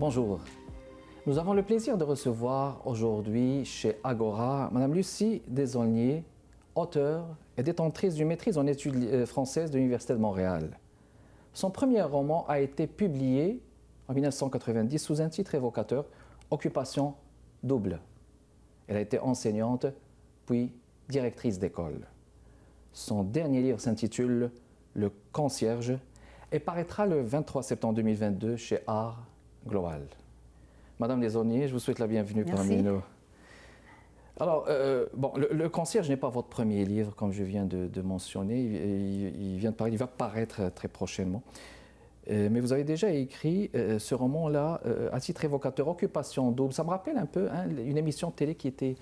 Bonjour. Nous avons le plaisir de recevoir aujourd'hui chez Agora Madame Lucie Desaulniers, auteure et détentrice d'une maîtrise en études françaises de l'Université de Montréal. Son premier roman a été publié en 1990 sous un titre évocateur, Occupation double. Elle a été enseignante, puis directrice d'école. Son dernier livre s'intitule Le Concierge et paraîtra le 23 septembre 2022 chez Art Global. Madame Desaulniers, je vous souhaite la bienvenue parmi nous. Alors, le Concierge n'est pas votre premier livre, comme je viens de mentionner. Il va paraître très prochainement. Mais vous avez déjà écrit ce roman-là à titre évocateur, Occupation double. Ça me rappelle un peu une émission de télé qui était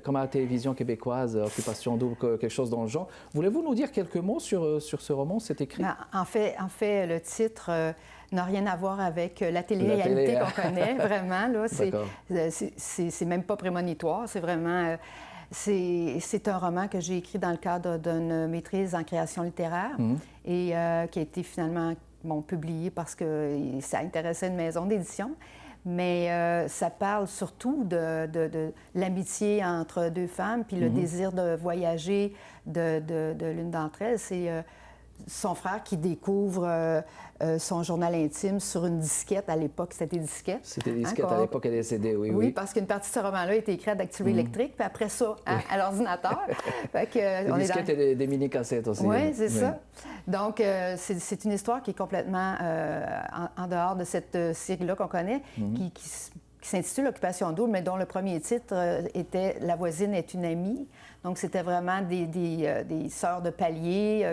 comme à la télévision québécoise, Occupation double, quelque chose dans le genre. Voulez-vous nous dire quelques mots sur ce roman, cet écrit? En fait, le titre n'a rien à voir avec la télé-réalité qu'on connaît, vraiment. C'est même pas prémonitoire, c'est vraiment... C'est un roman que j'ai écrit dans le cadre d'une maîtrise en création littéraire et qui a été finalement publié parce que ça intéressait une maison d'édition. Mais ça parle surtout de l'amitié entre deux femmes, puis le désir de voyager de l'une d'entre elles. C'est son frère qui découvre son journal intime sur une disquette. À l'époque, c'était des disquettes. C'était des disquettes à l'époque, des CD, oui. Oui, parce qu'une partie de ce roman-là a été écrite à dactylo électrique, puis après ça, à l'ordinateur. Des disquettes et des mini-cassettes aussi. Oui, c'est ça. Donc, c'est une histoire qui est complètement en dehors de cette série-là qu'on connaît, qui s'intitule Occupation double, mais dont le premier titre était La voisine est une amie. Donc, c'était vraiment des sœurs de palier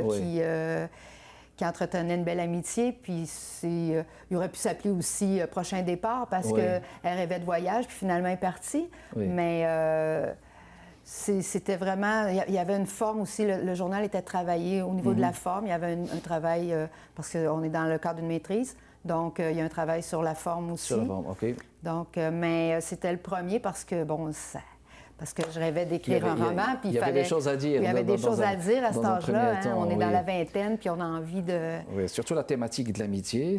qui entretenaient une belle amitié. Puis, il aurait pu s'appeler aussi Prochain départ parce qu'elle rêvait de voyage, puis finalement, elle est partie. Oui. Mais c'était vraiment... Il y avait une forme aussi. Le journal était travaillé au niveau de la forme. Il y avait un travail, parce qu'on est dans le cadre d'une maîtrise. Donc, il y a un travail sur la forme aussi. Sur la forme, OK. Donc, mais c'était le premier parce que, parce que je rêvais d'écrire un roman, puis il y avait des choses à dire. Il y avait des choses à dire à cet âge-là. On est dans la vingtaine, puis on a envie de... Oui, surtout la thématique de l'amitié.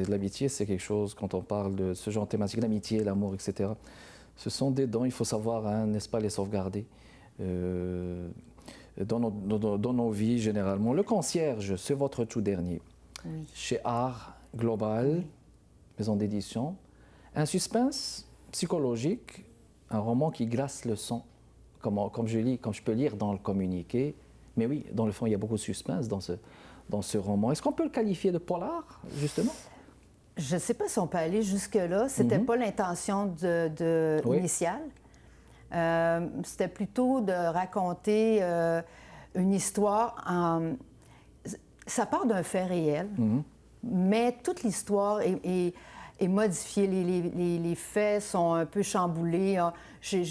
L'amitié, c'est quelque chose, quand on parle de ce genre de thématique, l'amitié, l'amour, etc., ce sont des dons, il faut savoir, n'est-ce pas, les sauvegarder dans nos vies, généralement. Le Concierge, c'est votre tout dernier. Oui. Chez Art Global, maison d'édition. Un suspense psychologique, un roman qui glace le sang, comme je peux lire dans le communiqué. Mais oui, dans le fond, il y a beaucoup de suspense dans ce roman. Est-ce qu'on peut le qualifier de polar, justement? Je ne sais pas si on peut aller jusque-là. Ce n'était pas l'intention initiale. C'était plutôt de raconter une histoire Ça part d'un fait réel, mais toute l'histoire est modifiée. Les faits sont un peu chamboulés. Je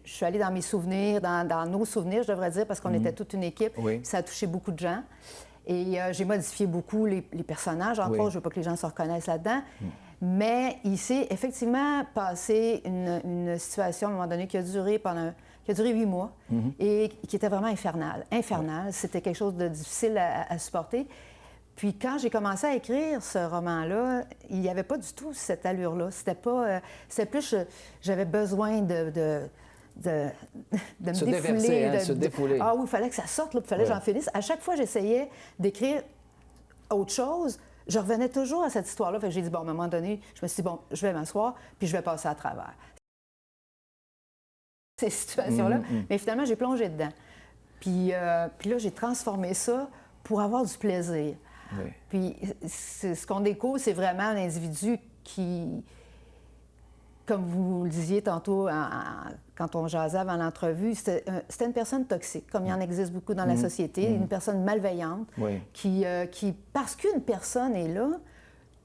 suis allée dans mes souvenirs, dans nos souvenirs, je devrais dire, parce qu'on était toute une équipe. Oui. Ça a touché beaucoup de gens. Et j'ai modifié beaucoup les personnages. Entre autres, je ne veux pas que les gens se reconnaissent là-dedans. Mais il s'est effectivement passé une situation, à un moment donné, qui a duré 8 mois et qui était vraiment infernale. C'était quelque chose de difficile à supporter. Puis quand j'ai commencé à écrire ce roman-là, il n'y avait pas du tout cette allure-là. C'était plus... J'avais besoin de me défouler. Se défouler. Ah oui, il fallait que ça sorte, il fallait que j'en finisse. À chaque fois, j'essayais d'écrire autre chose. Je revenais toujours à cette histoire-là. Fait que j'ai dit, bon, à un moment donné, je me suis dit, bon, je vais m'asseoir, puis je vais passer à travers ces situations-là. Mais finalement, j'ai plongé dedans. Puis là, j'ai transformé ça pour avoir du plaisir. Oui. Puis ce qu'on découvre, c'est vraiment un individu qui, comme vous le disiez tantôt quand on jasait avant l'entrevue, c'était une personne toxique, comme il y en existe beaucoup dans la société, une personne malveillante, qui, parce qu'une personne est là,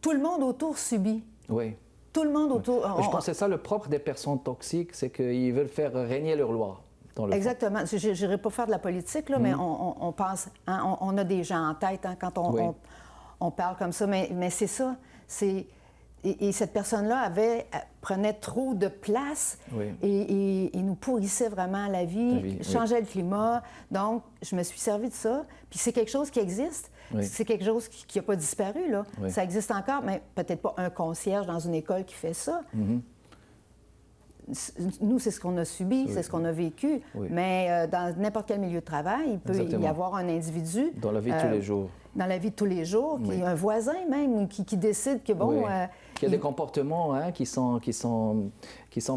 tout le monde autour subit. Oui. Tout le monde autour... Je pense que c'est ça le propre des personnes toxiques, c'est qu'ils veulent faire régner leur loi. Exactement. Je n'irai pas faire de la politique, là, mais on pense... on a des gens en tête quand on parle comme ça, mais c'est ça. Et cette personne-là prenait trop de place et nous pourrissait vraiment la vie changeait le climat. Donc, je me suis servi de ça. Puis c'est quelque chose qui existe, Oui. C'est quelque chose qui n'a pas disparu, là. Oui. Ça existe encore, mais peut-être pas un concierge dans une école qui fait ça. Nous, c'est ce qu'on a subi, Oui. c'est ce qu'on a vécu. Oui. Mais dans n'importe quel milieu de travail, il peut Exactement. y avoir un individu... Dans la vie de tous les jours. Dans la vie de tous les jours, Oui. un voisin même, qui décide que, bon... Oui. Qu'il y a des comportements qui sont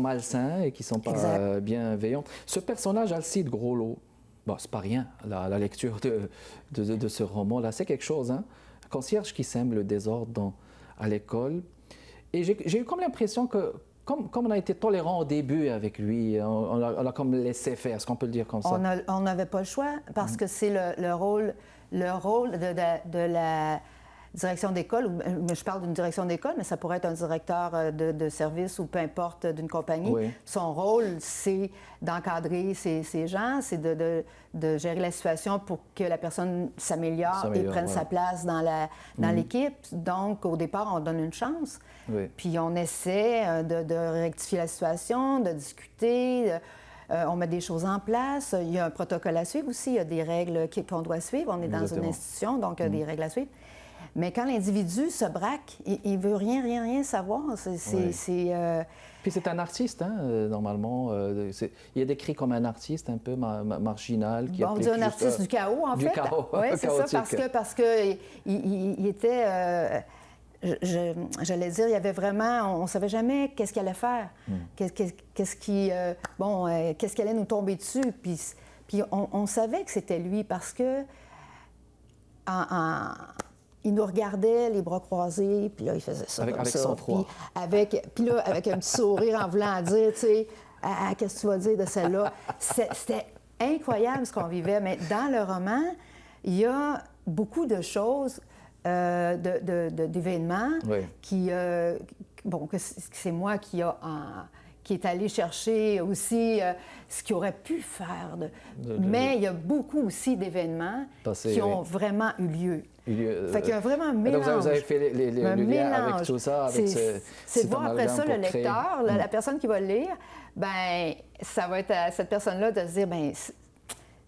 malsains et qui ne sont pas bienveillants. Ce personnage, Alcide Groslot, bon, c'est pas rien, la lecture de ce roman-là, c'est quelque chose. Hein? Un concierge qui sème le désordre à l'école. Et j'ai eu comme l'impression que, comme on a été tolérant au début avec lui, on l'a comme laissé faire, est-ce qu'on peut le dire comme ça? On n'avait pas le choix, parce que c'est le rôle de la direction d'école, je parle d'une direction d'école, mais ça pourrait être un directeur de service ou peu importe d'une compagnie. Oui. Son rôle, c'est d'encadrer ces gens, c'est de gérer la situation pour que la personne s'améliore et prenne sa place dans l'équipe. Donc, au départ, on donne une chance. Oui. Puis on essaie de rectifier la situation, de discuter. On met des choses en place. Il y a un protocole à suivre aussi. Il y a des règles qu'on doit suivre. On est dans une institution, donc il y a des règles à suivre. Mais quand l'individu se braque, il ne veut rien savoir. Puis c'est un artiste, hein, normalement. Il est décrit comme un artiste un peu marginal. On dit un artiste du chaos, en fait. Du chaos. Oui, c'est ça, parce que il était... j'allais dire, il y avait vraiment... On ne savait jamais qu'est-ce qu'il allait faire. Qu'est-ce qui allait nous tomber dessus. Puis on savait que c'était lui parce que... Il nous regardait, les bras croisés, puis là, il faisait ça avec sang-froid. Puis là, avec un petit sourire en voulant dire, tu sais, qu'est-ce que tu vas dire de celle-là? C'était incroyable ce qu'on vivait. Mais dans le roman, il y a beaucoup de choses, d'événements qui... que c'est moi qui est allé chercher aussi ce qu'il aurait pu faire. Mais il y a beaucoup aussi d'événements qui ont vraiment eu lieu. Fait qu'il y a vraiment un mélange. Donc vous avez fait le lien avec tout ça, avec c'est de voir après ça le lecteur, la personne qui va le lire, bien, ça va être à cette personne-là de se dire, bien,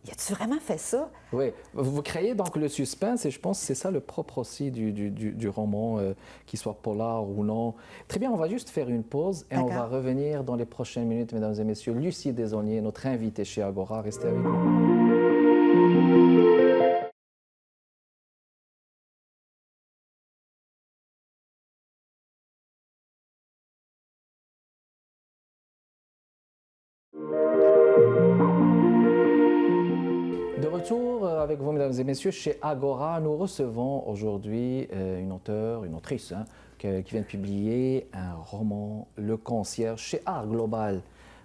y a-tu vraiment fait ça? Oui. Vous créez donc le suspense et je pense que c'est ça le propre aussi du roman, qu'il soit polar ou non. Très bien, on va juste faire une pause et on va revenir dans les prochaines minutes, mesdames et messieurs. Lucie Desaulniers, notre invitée chez Agora, restez avec nous. De retour avec vous, mesdames et messieurs, chez Agora, nous recevons aujourd'hui une autrice, qui vient de publier un roman, Le Concierge, chez Art Global.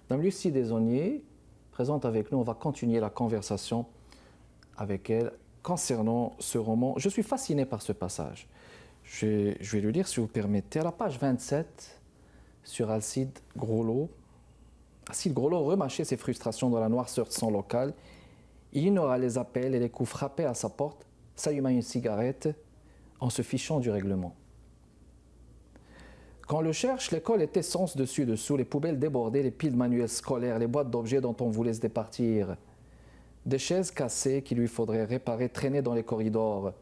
Madame Lucie Desaulniers, présente avec nous, on va continuer la conversation avec elle concernant ce roman. Je suis fasciné par ce passage. Je vais le lire, si vous permettez, à la page 27, sur Alcide Groslot. Alcide Groslot remâchait ses frustrations dans la noirceur de son local. Il ignora les appels et les coups frappés à sa porte, s'alluma une cigarette en se fichant du règlement. Quand on le cherche, l'école était sens dessus-dessous, les poubelles débordaient, les piles de manuels scolaires, les boîtes d'objets dont on voulait se départir. Des chaises cassées qu'il lui faudrait réparer traînaient dans les corridors.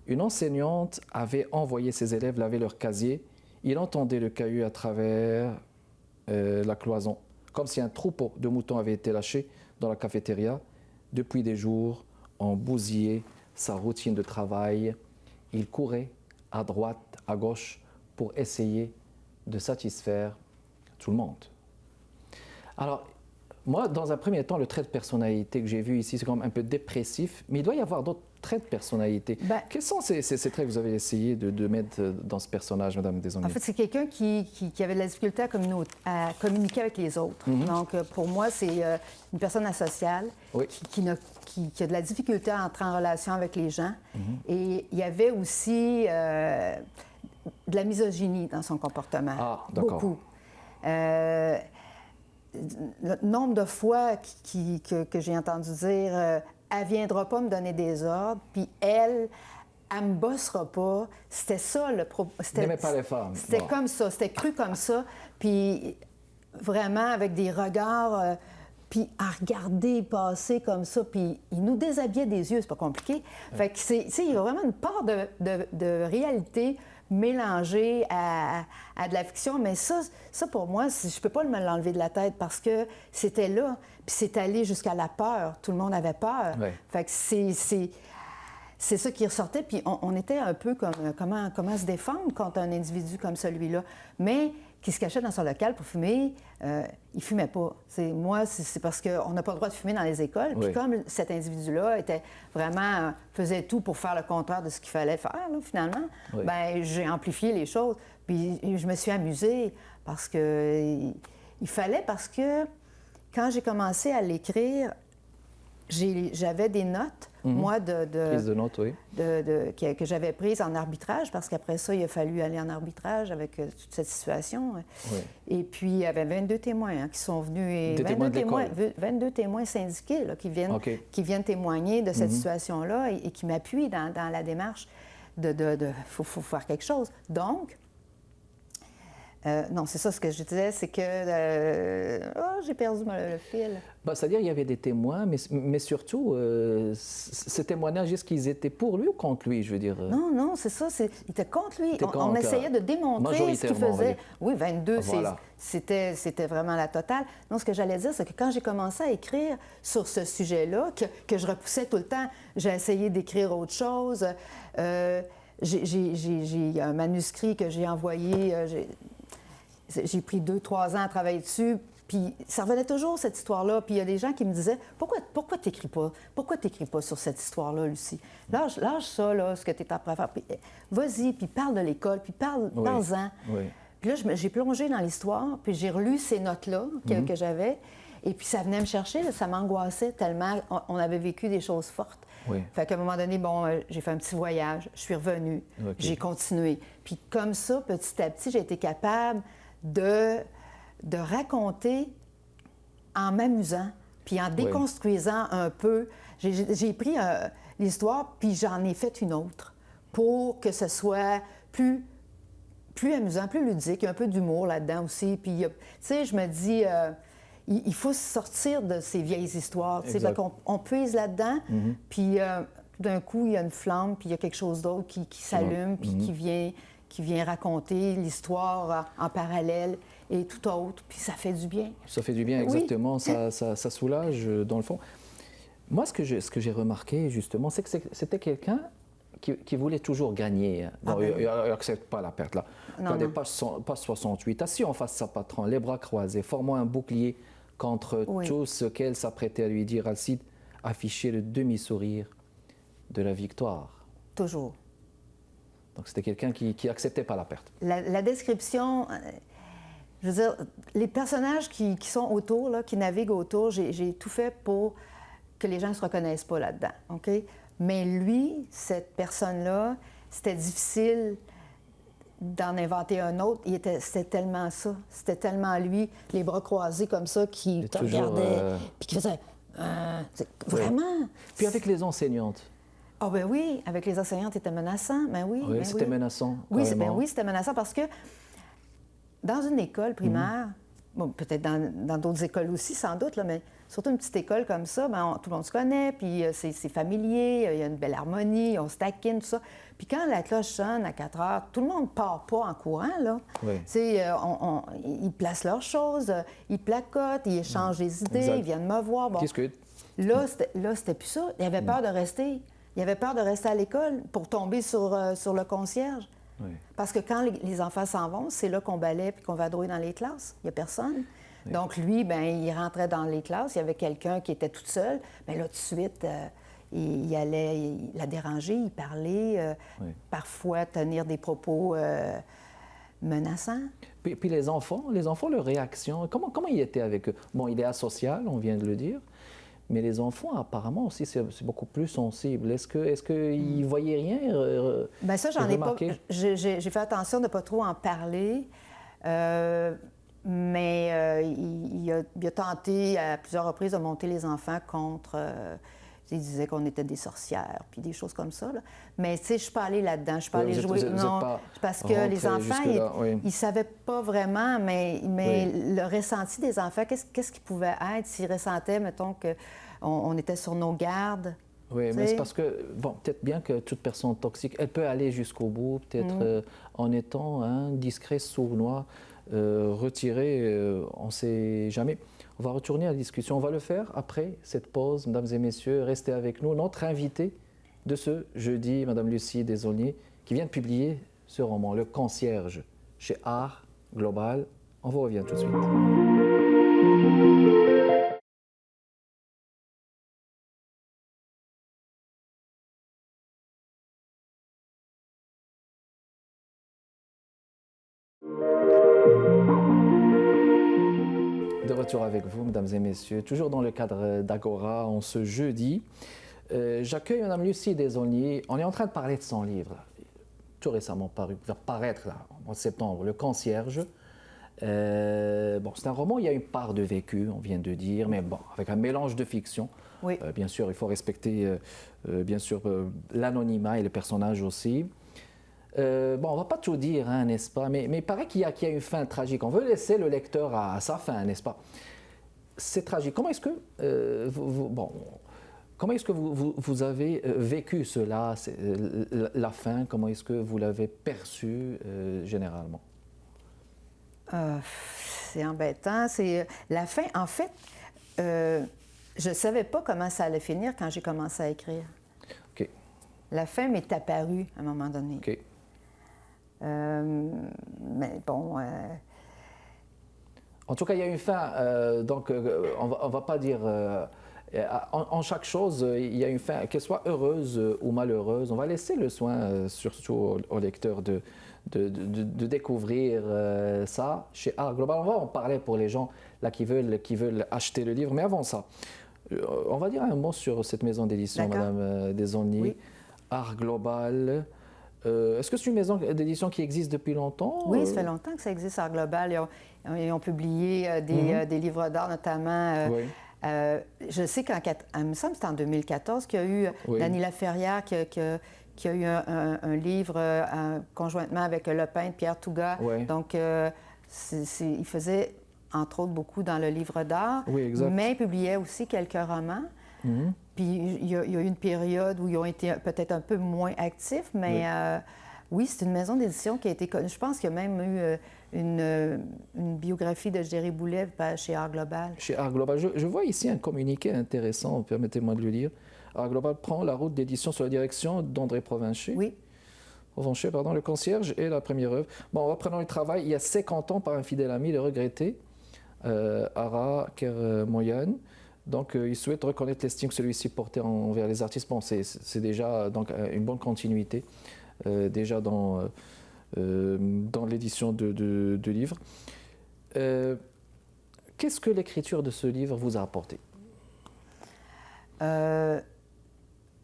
Une enseignante avait envoyé ses élèves laver leurs casiers. Il entendait le caillou à travers la cloison, comme si un troupeau de moutons avait été lâché dans la cafétéria. Depuis des jours, on bousillait sa routine de travail. Il courait à droite, à gauche, pour essayer de satisfaire tout le monde. Alors, moi, dans un premier temps, le trait de personnalité que j'ai vu ici, c'est quand même un peu dépressif, mais il doit y avoir d'autres traits de personnalité. Quels sont ces traits que vous avez essayé de mettre dans ce personnage, Madame Desaulniers? En fait, c'est quelqu'un qui avait de la difficulté à communiquer avec les autres. Donc, pour moi, c'est une personne asociale qui a de la difficulté à entrer en relation avec les gens. Et il y avait aussi de la misogynie dans son comportement. Ah, d'accord. Beaucoup. Le nombre de fois que j'ai entendu dire elle ne viendra pas me donner des ordres, puis elle ne me bossera pas. C'était ça le propos. N'aimait pas les femmes. C'était comme ça, c'était cru comme ça. Puis vraiment avec des regards puis à regarder passer comme ça, puis il nous déshabillait des yeux, c'est pas compliqué. Fait que il y a vraiment une part de réalité mélangée à de la fiction, mais ça pour moi, je peux pas me l'enlever de la tête parce que c'était là, puis c'est allé jusqu'à la peur. Tout le monde avait peur. Ouais. Fait que c'est ça qui ressortait, puis on était un peu comme comment se défendre contre un individu comme celui-là. Mais qui se cachait dans son local pour fumer, il fumait pas. Moi, c'est parce qu'on n'a pas le droit de fumer dans les écoles. Puis comme cet individu-là était vraiment faisait tout pour faire le contraire de ce qu'il fallait faire, là, finalement, ben j'ai amplifié les choses. Puis je me suis amusée parce que parce que quand j'ai commencé à l'écrire, j'avais des notes, moi, Prise de notes, oui. que j'avais prises en arbitrage, parce qu'après ça, il a fallu aller en arbitrage avec toute cette situation. Oui. Et puis, il y avait 22 témoins qui sont venus. Et 22 témoins syndiqués là, qui viennent témoigner de cette situation-là et qui m'appuient dans la démarche faut faire quelque chose. Donc, non, c'est ça ce que je disais, c'est que j'ai perdu le fil. C'est-à-dire qu'il y avait des témoins, mais surtout, ces témoignages, est-ce qu'ils étaient pour lui ou contre lui, je veux dire? Non, c'est ça, il était contre lui. On essayait de démontrer ce qu'il faisait. Oui, 22, c'était vraiment la totale. Non, ce que j'allais dire, c'est que quand j'ai commencé à écrire sur ce sujet-là, que je repoussais tout le temps, j'ai essayé d'écrire autre chose. J'ai un manuscrit que j'ai envoyé... J'ai pris 2-3 ans à travailler dessus, puis ça revenait toujours, cette histoire-là. Puis il y a des gens qui me disaient « Pourquoi t'écris pas? Pourquoi t'écris pas sur cette histoire-là, Lucie? Lâche ça, là, ce que t'es en train de faire. Puis, vas-y, puis parle de l'école, puis parle-en. Oui. » Puis là, j'ai plongé dans l'histoire, puis j'ai relu ces notes-là que j'avais, et puis ça venait me chercher, là, ça m'angoissait tellement on avait vécu des choses fortes. Oui. Fait qu'à un moment donné, j'ai fait un petit voyage, je suis revenue, j'ai continué. Puis comme ça, petit à petit, j'ai été capable de raconter en m'amusant, puis en déconstruisant un peu. J'ai pris l'histoire, puis j'en ai fait une autre pour que ce soit plus amusant, plus ludique. Il y a un peu d'humour là-dedans aussi. Puis, tu sais, je me dis, il faut sortir de ces vieilles histoires. Tu sais, on puise là-dedans, puis tout d'un coup, il y a une flamme, puis il y a quelque chose d'autre qui s'allume, puis qui vient raconter l'histoire en parallèle et tout autre, puis ça fait du bien. Ça fait du bien, exactement. Oui. Ça soulage, dans le fond. Moi, ce que j'ai remarqué, justement, c'est que c'était quelqu'un qui voulait toujours gagner. Il n'accepte pas la perte, là. Regardez, page 68. Assis en face de sa patron, les bras croisés, formant un bouclier contre tout ce qu'elle s'apprêtait à lui dire, Alcide affichait le demi-sourire de la victoire. Toujours. Donc, c'était quelqu'un qui n'acceptait pas la perte. La description, je veux dire, les personnages qui sont autour, là, qui naviguent autour, j'ai tout fait pour que les gens ne se reconnaissent pas là-dedans, OK? Mais lui, cette personne-là, c'était difficile d'en inventer un autre. C'était tellement ça. C'était tellement lui, les bras croisés comme ça, qui te regardait, puis qui faisait... vraiment... Puis avec les enseignantes. Ah ben oui, avec les enseignantes, c'était menaçant. Ben oui, oui, c'était menaçant. Oui, c'était menaçant parce que dans une école primaire, bon, peut-être dans d'autres écoles aussi, sans doute, là, mais surtout une petite école comme ça, tout le monde se connaît, puis c'est familier, il y a une belle harmonie, on se taquine, tout ça. Puis quand la cloche sonne à 4 heures, tout le monde ne part pas en courant, là. Oui. Ils placent leurs choses, ils placotent, ils échangent des idées, ils viennent me voir. Bon. Là, c'était plus ça. Il avait peur de rester. Il avait peur de rester à l'école pour tomber sur le concierge. Oui. Parce que quand les enfants s'en vont, c'est là qu'on balaie puis qu'on vadrouille dans les classes. Il n'y a personne. Oui. Donc, lui, il rentrait dans les classes. Il y avait quelqu'un qui était toute seule. Bien là, tout de suite, il allait la déranger, il parlait, parfois tenir des propos menaçants. Puis les enfants, leur réaction, comment ils étaient avec eux? Bon, il est asocial, on vient de le dire. Mais les enfants, apparemment aussi, c'est beaucoup plus sensible. Est-ce qu'ils ne voyaient rien? Bien, ça, j'en ai pas. J'ai fait attention de ne pas trop en parler. Mais il a tenté à plusieurs reprises de monter les enfants contre Ils disaient qu'on était des sorcières, puis des choses comme ça. Là. Mais tu sais, je suis pas allée là-dedans, je suis pas allée jouer. Non, parce que les enfants, ils ne savaient pas vraiment, mais le ressenti des enfants, qu'est-ce qu'ils pouvaient être s'ils ressentaient, mettons, qu'on était sur nos gardes. Oui, mais c'est parce que, bon, peut-être bien que toute personne toxique, elle peut aller jusqu'au bout, peut-être en étant discret, sournois, retiré, on ne sait jamais. On va retourner à la discussion. On va le faire après cette pause, mesdames et messieurs. Restez avec nous. Notre invitée de ce jeudi, madame Lucie Desaulniers, qui vient de publier ce roman, Le Concierge, chez Art Global. On vous revient tout de suite. De retour avec vous, mesdames et messieurs, toujours dans le cadre d'Agora, en ce jeudi. J'accueille madame Lucie Desaulniers. On est en train de parler de son livre, tout récemment paru, va paraître là, en septembre, Le Concierge. Bon, c'est un roman, il y a une part de vécu, on vient de dire, mais bon, avec un mélange de fiction. Oui. Bien sûr, il faut respecter l'anonymat et les personnages aussi. Bon, on ne va pas tout dire, hein, n'est-ce pas? Mais il paraît qu'il y a une fin tragique. On veut laisser le lecteur à sa fin, n'est-ce pas? C'est tragique. Comment est-ce que, comment est-ce que vous avez vécu cela, la fin? Comment est-ce que vous l'avez perçu généralement? C'est embêtant. La fin, en fait, je ne savais pas comment ça allait finir quand j'ai commencé à écrire. OK. La fin m'est apparue à un moment donné. OK. Mais bon... En tout cas, il y a une fin, donc on va pas dire... en chaque chose, il y a une fin, qu'elle soit heureuse ou malheureuse. On va laisser le soin, surtout au lecteur, de découvrir ça chez Art Global. On va en parler pour les gens là, qui veulent acheter le livre. Mais avant ça, on va dire un mot sur cette maison d'édition, madame Desaulniers. Oui. Art Global. Est-ce que c'est une maison d'édition qui existe depuis longtemps? Oui, ça fait longtemps que ça existe, Art Global. Ils ont publié des livres d'art, notamment... Oui. Je sais il me semble que c'était en 2014 qu'il y a eu Dany Laferrière qui a eu un livre conjointement avec le peintre Pierre Touga. Oui. Donc, il faisait, entre autres, beaucoup dans le livre d'art, mais il publiait aussi quelques romans. Puis, il y a eu une période où ils ont été peut-être un peu moins actifs, mais oui, c'est une maison d'édition qui a été connue. Je pense qu'il y a même eu une biographie de Jerry Boulet chez Art Global. Chez Art Global. Je vois ici un communiqué intéressant, permettez-moi de le lire. Art Global prend la route d'édition sous la direction d'André Provencher. Oui. Provencher, pardon, Le Concierge est la première œuvre. Bon, reprenons le travail. Il y a 50 ans, par un fidèle ami, le regretté, Ara Kermoyan. Donc, il souhaite reconnaître l'estime que celui-ci portait envers les artistes. Bon, c'est déjà donc, une bonne continuité, déjà dans l'édition de livres. Qu'est-ce que l'écriture de ce livre vous a apporté?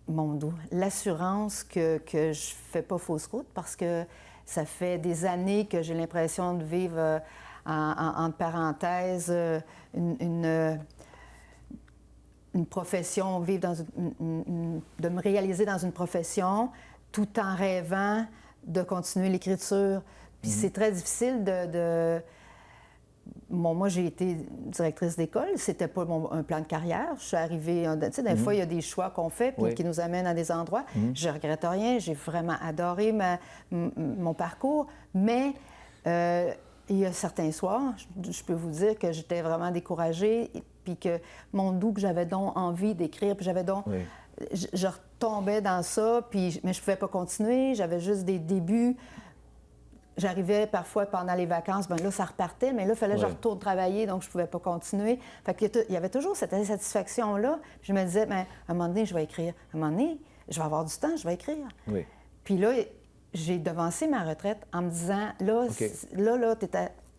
Mon doux, l'assurance que je ne fais pas fausse route, parce que ça fait des années que j'ai l'impression de vivre, en parenthèse, une profession, vivre dans de me réaliser dans une profession tout en rêvant de continuer l'écriture. Puis c'est très difficile Bon, moi, j'ai été directrice d'école. C'était pas un plan de carrière. Je suis arrivée... Tu sais, des fois, il y a des choix qu'on fait puis qui nous amènent à des endroits. Je regrette rien. J'ai vraiment adoré mon parcours. Mais il y a certains soirs, je peux vous dire que j'étais vraiment découragée puis que mon doux, que j'avais donc envie d'écrire, puis j'avais donc... Je retombais dans ça, mais je ne pouvais pas continuer. J'avais juste des débuts. J'arrivais parfois pendant les vacances, bien là, ça repartait, mais là, il fallait que je retourne travailler, donc je ne pouvais pas continuer. Fait qu'il y avait toujours cette insatisfaction-là. Je me disais, bien, à un moment donné, je vais écrire. À un moment donné, je vais avoir du temps, je vais écrire. Oui. Puis là, j'ai devancé ma retraite en me disant, là,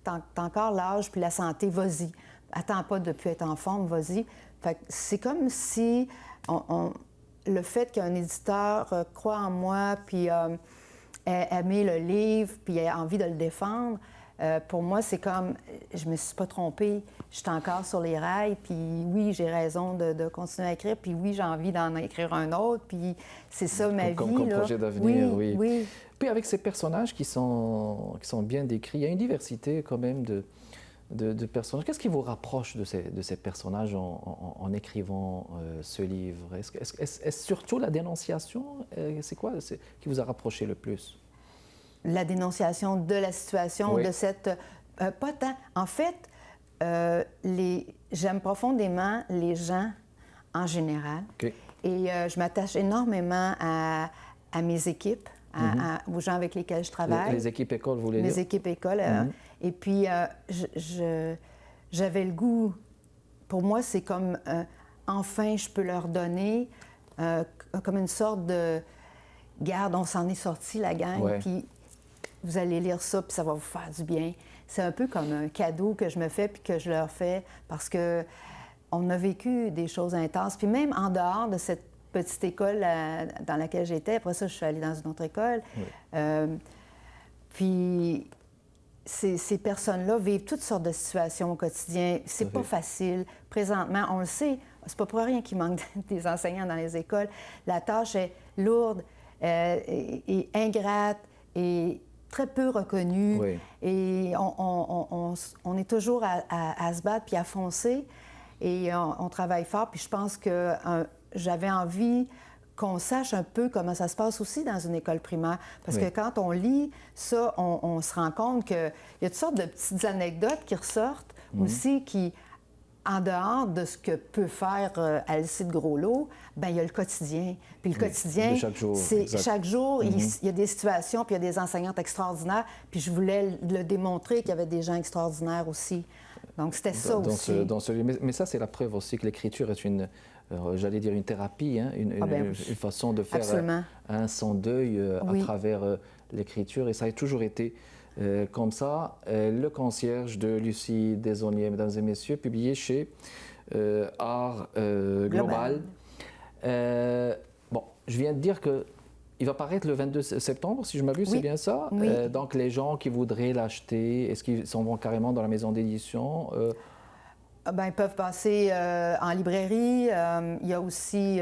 t'as encore l'âge puis la santé, vas-y. Attends pas de ne plus être en forme, vas-y. Fait que c'est comme si le fait qu'un éditeur croit en moi, puis... aimer le livre, puis ait envie de le défendre, pour moi, c'est comme, je me suis pas trompée, je suis encore sur les rails, puis oui, j'ai raison de continuer à écrire, puis oui, j'ai envie d'en écrire un autre, puis c'est ça ma vie. Comme projet d'avenir, oui. Oui. Puis avec ces personnages qui sont bien décrits, il y a une diversité quand même de personnages. Qu'est-ce qui vous rapproche de ces personnages en écrivant ce livre? Est-ce surtout la dénonciation? C'est quoi qui vous a rapproché le plus? La dénonciation de la situation, oui. de cette... pas tant. En fait, j'aime profondément les gens en général. Okay. Et je m'attache énormément à mes équipes, aux gens avec lesquels je travaille. Les équipes écoles, vous voulez dire? Les équipes écoles. Et puis, j'avais le goût... Pour moi, c'est comme... enfin, je peux leur donner comme une sorte de... Garde, on s'en est sorti, la gang, ouais. Puis vous allez lire ça, puis ça va vous faire du bien. C'est un peu comme un cadeau que je me fais, puis que je leur fais, parce que on a vécu des choses intenses. Puis même en dehors de cette petite école dans laquelle j'étais, après ça, je suis allée dans une autre école. Oui. Puis ces personnes-là vivent toutes sortes de situations au quotidien. C'est pas facile. Présentement, on le sait, c'est pas pour rien qu'il manque des enseignants dans les écoles. La tâche est lourde et ingrate et très peu reconnue. Oui. Et on est toujours à se battre puis à foncer. Et on travaille fort. Puis je pense que j'avais envie qu'on sache un peu comment ça se passe aussi dans une école primaire. Parce que quand on lit ça, on se rend compte qu'il y a toutes sortes de petites anecdotes qui ressortent aussi qui, en dehors de ce que peut faire Alcide Groslot, bien, il y a le quotidien. Puis le quotidien, de chaque jour, c'est exact. chaque jour, il y a des situations, puis il y a des enseignantes extraordinaires. Puis je voulais le démontrer qu'il y avait des gens extraordinaires aussi. Donc c'était ça aussi. Mais ça, c'est la preuve aussi que l'écriture est une, j'allais dire une thérapie, hein, une façon de faire son deuil à travers l'écriture. Et ça a toujours été comme ça. Le concierge de Lucie Desaulniers, mesdames et messieurs, publié chez Art Global. Bon, je viens de dire qu'il va paraître le 22 septembre, si je m'abuse, c'est bien ça? Oui. Donc les gens qui voudraient l'acheter, est-ce qu'ils s'en vont carrément dans la maison d'édition? Ils peuvent passer en librairie. Il y a aussi...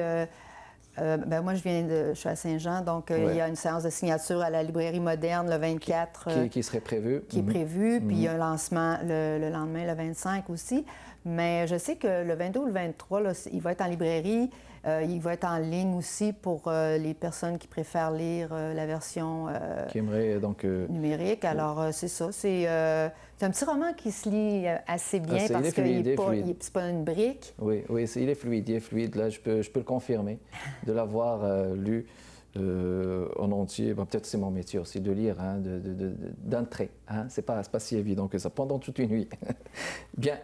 moi, je suis à Saint-Jean, donc il y a une séance de signature à la librairie moderne le 24. Qui serait prévu. Qui est prévu, puis il y a un lancement le lendemain, le 25 aussi. Mais je sais que le 22 ou le 23, là, il va être en librairie. Il va être en ligne aussi pour les personnes qui préfèrent lire la version qui aimerait, donc, numérique. Alors, c'est ça. C'est un petit roman qui se lit assez bien parce que c'est pas une brique. Oui, il est fluide. Là, je peux le confirmer, de l'avoir lu en entier. Bon, peut-être c'est mon métier aussi de lire d'un trait. Hein. C'est pas si évident que ça, pendant toute une nuit. Bien.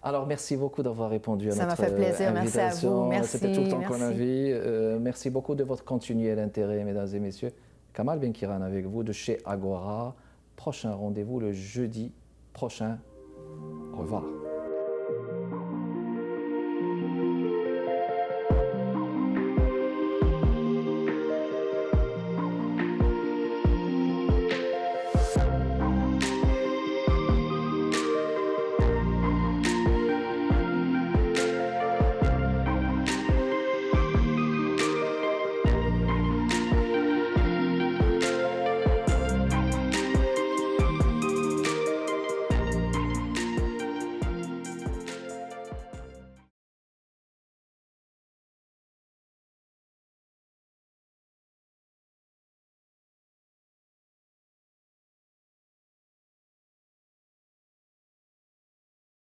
Alors, merci beaucoup d'avoir répondu à notre invitation. Ça m'a fait plaisir. Merci à vous. Merci. C'était tout le temps qu'on avait. Merci beaucoup de votre continuel intérêt, mesdames et messieurs. Kamal Benkiran avec vous de chez Agora. Prochain rendez-vous le jeudi prochain. Au revoir.